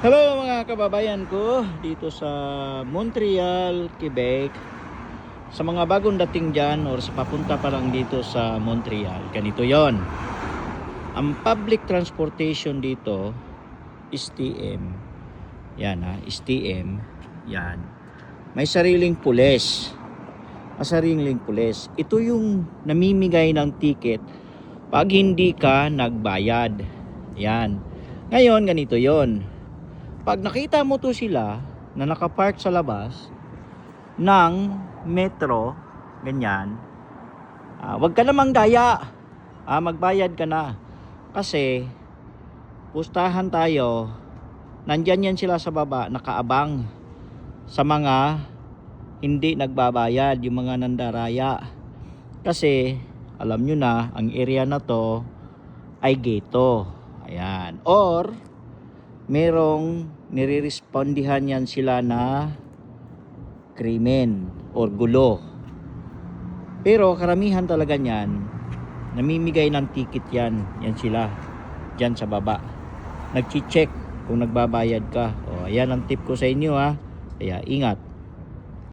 Hello mga kababayan ko dito sa Montreal, Quebec. Sa mga bagong dating dyan or sa papunta pa lang dito sa Montreal, ganito yon. Ang public transportation dito is TM. Yan is TM. Yan. May sariling pulis. Sariling pulis. Ito yung namimigay ng ticket pag hindi ka nagbayad. Yan. Ngayon, ganito yon. Pag nakita mo to sila na nakapark sa labas ng metro, ganyan, wag ka namang daya. Magbayad ka na. Kasi, pustahan tayo, nandyan yan sila sa baba, nakaabang sa mga hindi nagbabayad, yung mga nandaraya. Kasi, alam nyo na, ang area na to ay ghetto. Ayan. Or, merong nire-respondihan yan sila na krimen or gulo. Pero karamihan talaga niyan, namimigay ng ticket yan. Yan sila, dyan sa baba. Nagchi-check kung nagbabayad ka. O, ayan ang tip ko sa inyo ha. Kaya ingat.